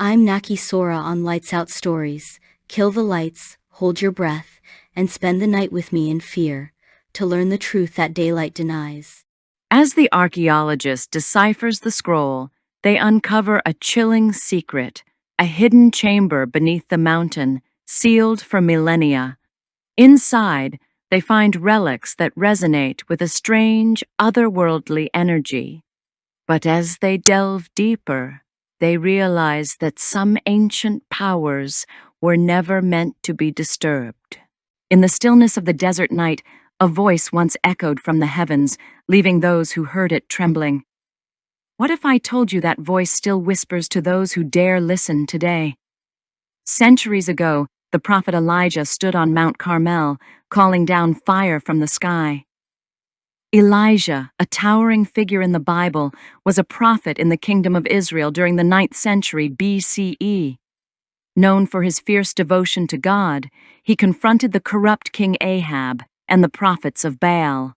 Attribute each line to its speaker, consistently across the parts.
Speaker 1: I'm Naki Sora on Lights Out Stories. Kill the lights, hold your breath, and spend the night with me in fear, to learn the truth that daylight denies.
Speaker 2: As the archaeologist deciphers the scroll, they uncover a chilling secret, a hidden chamber beneath the mountain, sealed for millennia. Inside, they find relics that resonate with a strange, otherworldly energy. But as they delve deeper, they realize that some ancient powers were never meant to be disturbed. In the stillness of the desert night, a voice once echoed from the heavens, leaving those who heard it trembling. What if I told you that voice still whispers to those who dare listen today? Centuries ago, the prophet Elijah stood on Mount Carmel, calling down fire from the sky. Elijah, a towering figure in the Bible, was a prophet in the kingdom of Israel during the 9th century BCE. Known for his fierce devotion to God, he confronted the corrupt King Ahab and the prophets of Baal.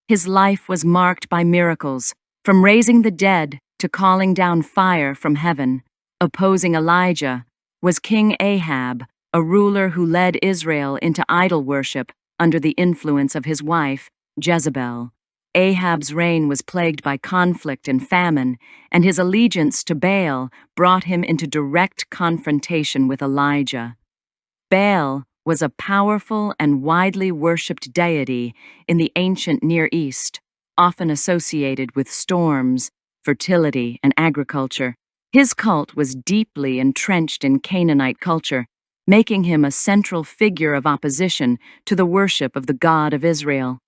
Speaker 2: His life was marked by miracles, from raising the dead to calling down fire from heaven. Opposing Elijah was King Ahab, a ruler who led Israel into idol worship under the influence of his wife, Jezebel. Ahab's reign was plagued by conflict and famine, and his allegiance to Baal brought him into direct confrontation with Elijah. Baal was a powerful and widely worshipped deity in the ancient Near East, often associated with storms, fertility, and agriculture. His cult was deeply entrenched in Canaanite culture, making him a central figure of opposition to the worship of the God of Israel.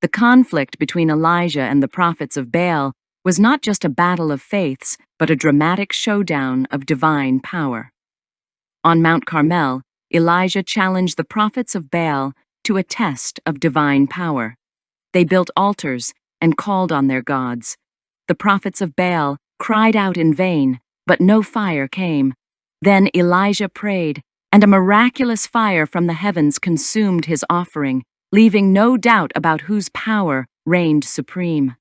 Speaker 2: The conflict between Elijah and the prophets of Baal was not just a battle of faiths, but a dramatic showdown of divine power. On Mount Carmel, Elijah challenged the prophets of Baal to a test of divine power. They built altars and called on their gods. The prophets of Baal cried out in vain, but no fire came. Then Elijah prayed, and a miraculous fire from the heavens consumed his offering, leaving no doubt about whose power reigned supreme.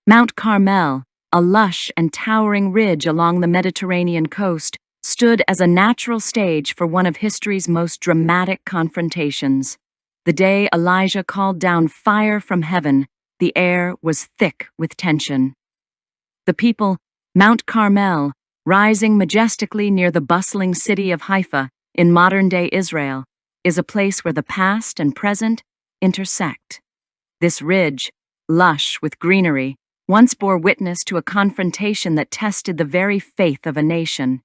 Speaker 2: Mount Carmel, a lush and towering ridge along the Mediterranean coast, stood as a natural stage for one of history's most dramatic confrontations. The day Elijah called down fire from heaven, the air was thick with tension. The people, Mount Carmel, rising majestically near the bustling city of Haifa in modern-day Israel, is a place where the past and present intersect. This ridge, lush with greenery, once bore witness to a confrontation that tested the very faith of a nation.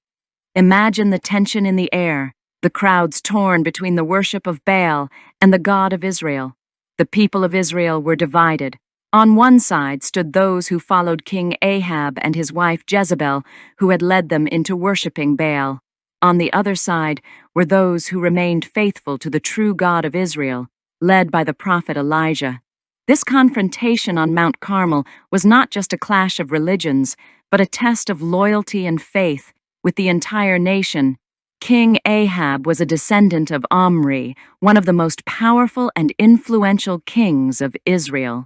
Speaker 2: Imagine the tension in the air, the crowds torn between the worship of Baal and the God of Israel. The people of Israel were divided. On one side stood those who followed King Ahab and his wife Jezebel, who had led them into worshiping Baal. On the other side were those who remained faithful to the true God of Israel, led by the prophet Elijah. This confrontation on Mount Carmel was not just a clash of religions, but a test of loyalty and faith with the entire nation. King Ahab was a descendant of Omri, one of the most powerful and influential kings of Israel.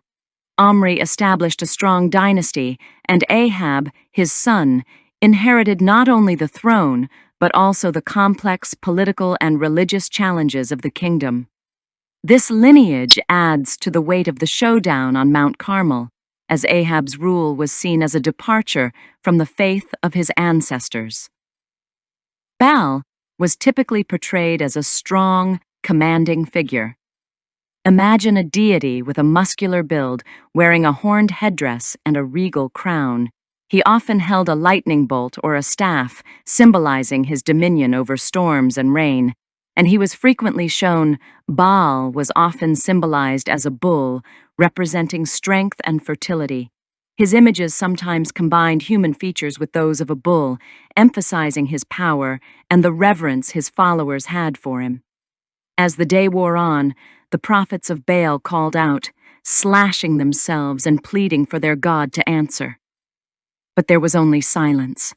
Speaker 2: Omri established a strong dynasty, and Ahab, his son, inherited not only the throne, but also the complex political and religious challenges of the kingdom. This lineage adds to the weight of the showdown on Mount Carmel, as Ahab's rule was seen as a departure from the faith of his ancestors. Baal was typically portrayed as a strong, commanding figure. Imagine a deity with a muscular build, wearing a horned headdress and a regal crown. He often held a lightning bolt or a staff, symbolizing his dominion over storms and rain, and he was frequently shown. Baal was often symbolized as a bull, representing strength and fertility. His images sometimes combined human features with those of a bull, emphasizing his power and the reverence his followers had for him. As the day wore on, the prophets of Baal called out, slashing themselves and pleading for their God to answer. But there was only silence.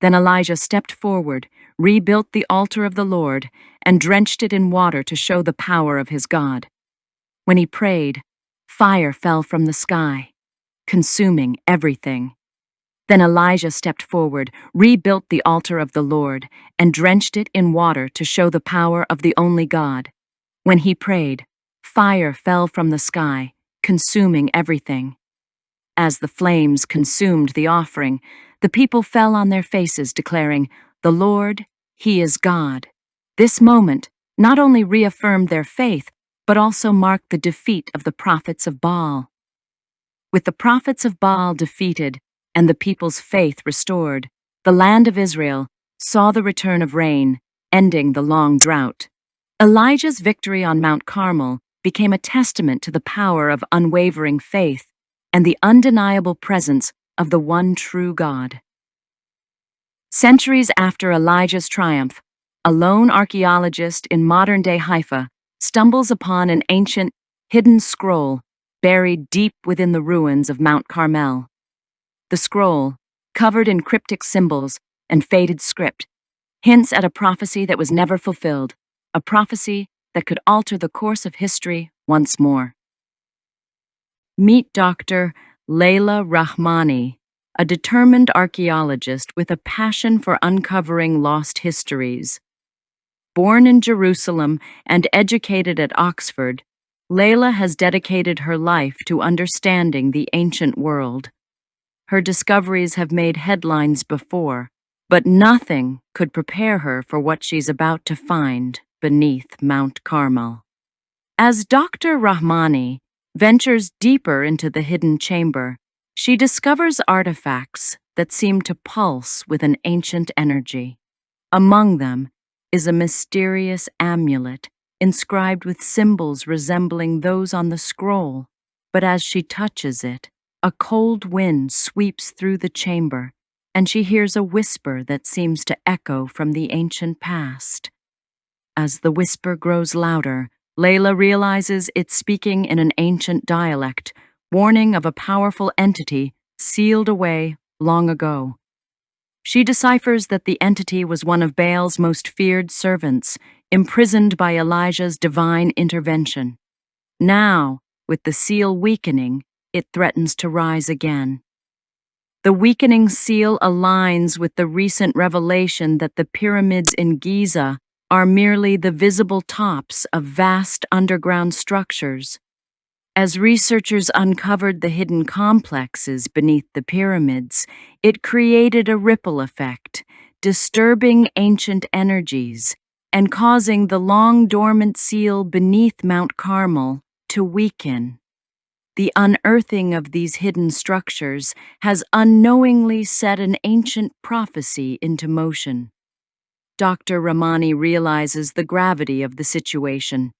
Speaker 2: Then Elijah stepped forward, rebuilt the altar of the Lord, and drenched it in water to show the power of his God. When he prayed, fire fell from the sky, consuming everything. Then Elijah stepped forward, rebuilt the altar of the Lord, and drenched it in water to show the power of the only God. When he prayed, fire fell from the sky, consuming everything. As the flames consumed the offering, the people fell on their faces, declaring, "The Lord, He is God." This moment not only reaffirmed their faith, but also marked the defeat of the prophets of Baal. With the prophets of Baal defeated and the people's faith restored, the land of Israel saw the return of rain, ending the long drought. Elijah's victory on Mount Carmel became a testament to the power of unwavering faith and the undeniable presence of the one true God. Centuries after Elijah's triumph, a lone archaeologist in modern-day Haifa stumbles upon an ancient, hidden scroll buried deep within the ruins of Mount Carmel. The scroll, covered in cryptic symbols and faded script, hints at a prophecy that was never fulfilled, a prophecy that could alter the course of history once more. Meet Dr. Leila Rahmani, a determined archaeologist with a passion for uncovering lost histories. Born in Jerusalem and educated at Oxford, Leila has dedicated her life to understanding the ancient world. Her discoveries have made headlines before, but nothing could prepare her for what she's about to find beneath Mount Carmel. As Dr. Rahmani ventures deeper into the hidden chamber, she discovers artifacts that seem to pulse with an ancient energy. Among them is a mysterious amulet inscribed with symbols resembling those on the scroll, but as she touches it, a cold wind sweeps through the chamber, and she hears a whisper that seems to echo from the ancient past. As the whisper grows louder, Leila realizes it's speaking in an ancient dialect, warning of a powerful entity sealed away long ago. She deciphers that the entity was one of Baal's most feared servants, imprisoned by Elijah's divine intervention. Now, with the seal weakening, it threatens to rise again. The weakening seal aligns with the recent revelation that the pyramids in Giza are merely the visible tops of vast underground structures. As researchers uncovered the hidden complexes beneath the pyramids, it created a ripple effect, disturbing ancient energies and causing the long-dormant seal beneath Mount Carmel to weaken. The unearthing of these hidden structures has unknowingly set an ancient prophecy into motion. Dr. Rahmani realizes the gravity of the situation.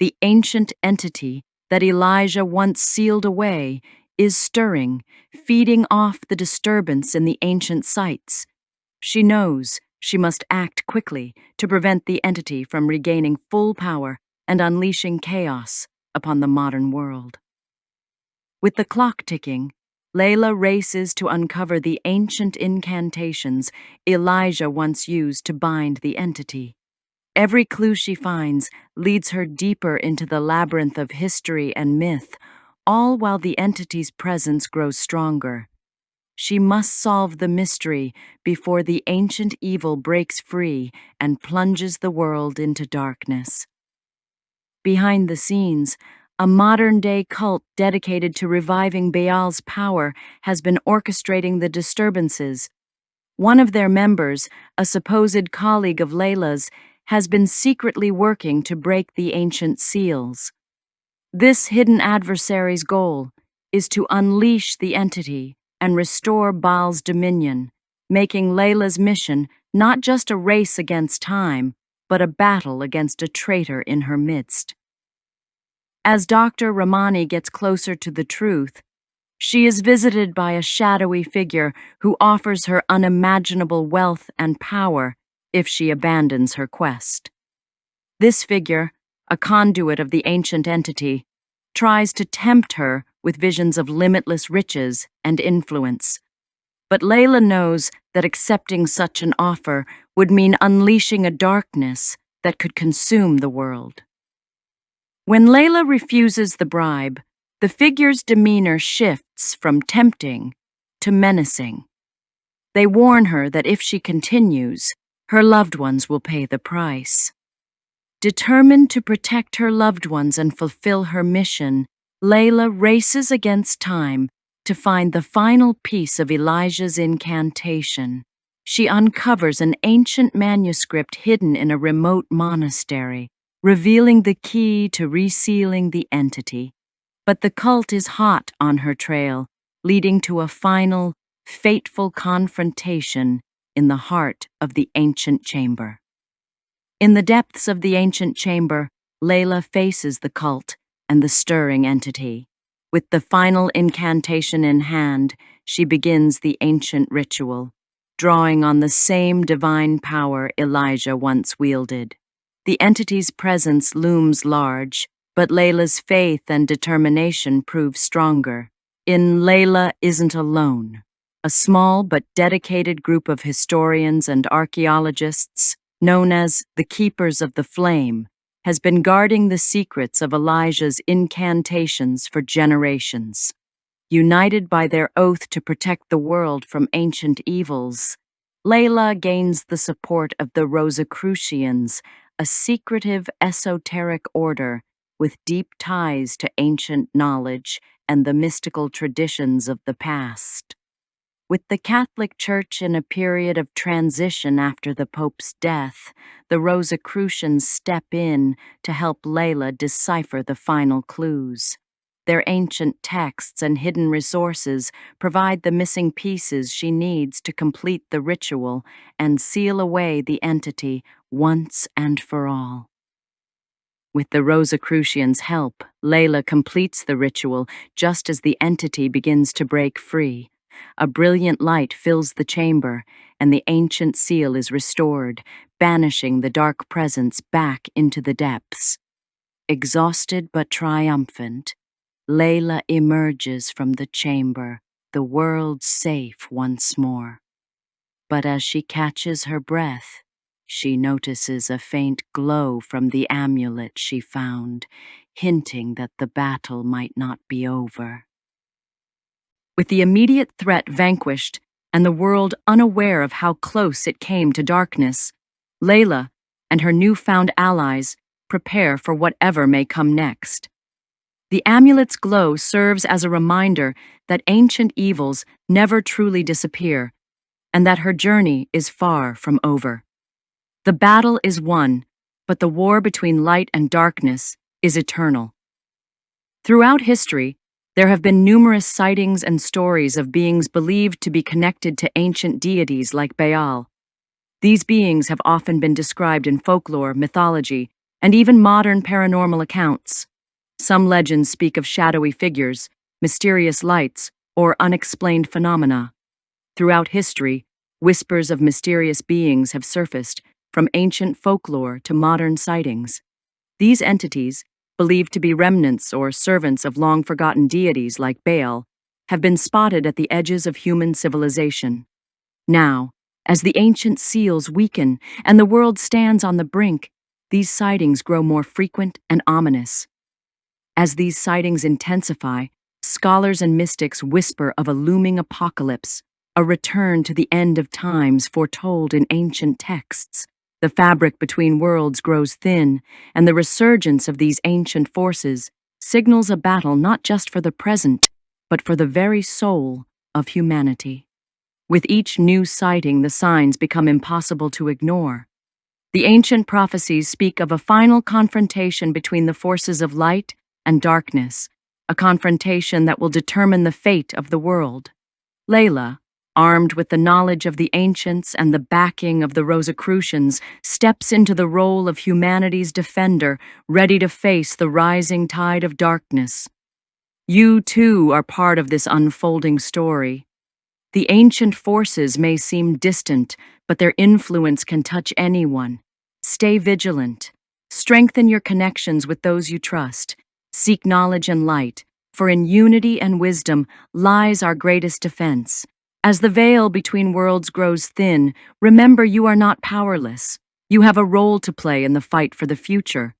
Speaker 2: The ancient entity that Elijah once sealed away is stirring, feeding off the disturbance in the ancient sites. She knows she must act quickly to prevent the entity from regaining full power and unleashing chaos upon the modern world. With the clock ticking, Leila races to uncover the ancient incantations Elijah once used to bind the entity. Every clue she finds leads her deeper into the labyrinth of history and myth, all while the entity's presence grows stronger. She must solve the mystery before the ancient evil breaks free and plunges the world into darkness. Behind the scenes, a modern-day cult dedicated to reviving Baal's power has been orchestrating the disturbances. One of their members, a supposed colleague of Leila's, has been secretly working to break the ancient seals. This hidden adversary's goal is to unleash the entity and restore Baal's dominion, making Leila's mission not just a race against time, but a battle against a traitor in her midst. As Dr. Rahmani gets closer to the truth, she is visited by a shadowy figure who offers her unimaginable wealth and power if she abandons her quest. This figure, a conduit of the ancient entity, tries to tempt her with visions of limitless riches and influence. But Leila knows that accepting such an offer would mean unleashing a darkness that could consume the world. When Leila refuses the bribe, the figure's demeanor shifts from tempting to menacing. They warn her that if she continues, her loved ones will pay the price. Determined to protect her loved ones and fulfill her mission, Leila races against time to find the final piece of Elijah's incantation. She uncovers an ancient manuscript hidden in a remote monastery, revealing the key to resealing the entity. But the cult is hot on her trail, leading to a final, fateful confrontation in the heart of the ancient chamber. In the depths of the ancient chamber, Leila faces the cult and the stirring entity. With the final incantation in hand, she begins the ancient ritual, drawing on the same divine power Elijah once wielded. The entity's presence looms large, but Leila's faith and determination prove stronger. Leila isn't alone. A small but dedicated group of historians and archaeologists, known as the Keepers of the Flame, has been guarding the secrets of Elijah's incantations for generations. United by their oath to protect the world from ancient evils, Leila gains the support of the Rosicrucians, a secretive, esoteric order with deep ties to ancient knowledge and the mystical traditions of the past. With the Catholic Church in a period of transition after the Pope's death, the Rosicrucians step in to help Leila decipher the final clues. Their ancient texts and hidden resources provide the missing pieces she needs to complete the ritual and seal away the entity once and for all. With the Rosicrucians' help, Leila completes the ritual just as the entity begins to break free. A brilliant light fills the chamber, and the ancient seal is restored, banishing the dark presence back into the depths. Exhausted but triumphant, Leila emerges from the chamber, the world safe once more. But as she catches her breath, she notices a faint glow from the amulet she found, hinting that the battle might not be over. With the immediate threat vanquished and the world unaware of how close it came to darkness, Leila and her newfound allies prepare for whatever may come next. The amulet's glow serves as a reminder that ancient evils never truly disappear, and that her journey is far from over. The battle is won, but the war between light and darkness is eternal. Throughout history, there have been numerous sightings and stories of beings believed to be connected to ancient deities like Baal. These beings have often been described in folklore, mythology, and even modern paranormal accounts. Some legends speak of shadowy figures, mysterious lights, or unexplained phenomena. Throughout history, whispers of mysterious beings have surfaced, from ancient folklore to modern sightings. These entities, believed to be remnants or servants of long-forgotten deities like Baal, have been spotted at the edges of human civilization. Now, as the ancient seals weaken and the world stands on the brink, these sightings grow more frequent and ominous. As these sightings intensify, scholars and mystics whisper of a looming apocalypse, a return to the end of times foretold in ancient texts. The fabric between worlds grows thin, and the resurgence of these ancient forces signals a battle not just for the present, but for the very soul of humanity. With each new sighting, the signs become impossible to ignore. The ancient prophecies speak of a final confrontation between the forces of light and darkness, a confrontation that will determine the fate of the world. Leila, armed with the knowledge of the ancients and the backing of the Rosicrucians, steps into the role of humanity's defender, ready to face the rising tide of darkness. You, too, are part of this unfolding story. The ancient forces may seem distant, but their influence can touch anyone. Stay vigilant. Strengthen your connections with those you trust. Seek knowledge and light, for in unity and wisdom lies our greatest defense. As the veil between worlds grows thin, remember you are not powerless. You have a role to play in the fight for the future.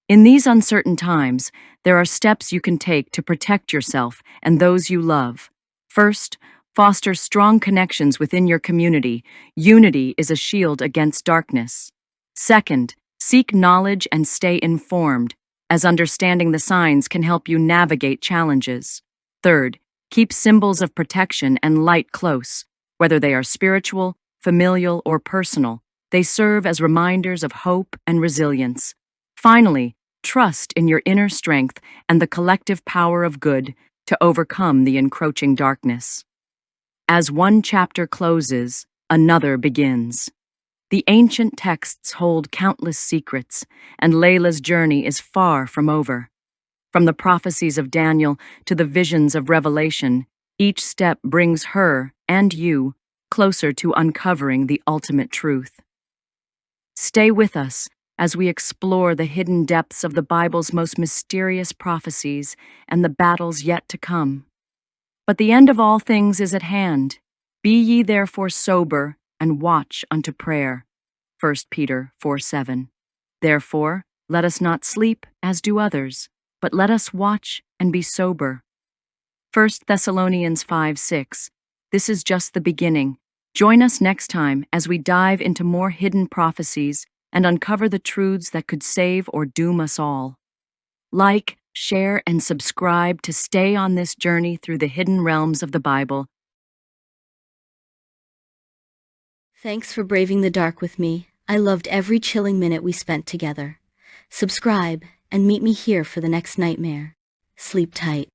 Speaker 2: In these uncertain times, there are steps you can take to protect yourself and those you love. First, Foster strong connections within your community. Unity is a shield against darkness. Second, seek knowledge and stay informed, as understanding the signs can help you navigate challenges. Third, keep symbols of protection and light close, whether they are spiritual, familial, or personal. They serve as reminders of hope and resilience. Finally, trust in your inner strength and the collective power of good to overcome the encroaching darkness. As one chapter closes, another begins. The ancient texts hold countless secrets, and Leila's journey is far from over. From the prophecies of Daniel to the visions of Revelation, each step brings her and you closer to uncovering the ultimate truth. Stay with us as we explore the hidden depths of the Bible's most mysterious prophecies and the battles yet to come. But the end of all things is at hand. Be ye therefore sober and watch unto prayer. 1 Peter 4:7. Therefore, let us not sleep as do others, but let us watch and be sober. 1 Thessalonians 5:6. This is just the beginning. Join us next time as we dive into more hidden prophecies and uncover the truths that could save or doom us all. Like, share, and subscribe to stay on this journey through the hidden realms of the Bible.
Speaker 1: Thanks for braving the dark with me. I loved every chilling minute we spent together. Subscribe and meet me here for the next nightmare. Sleep tight.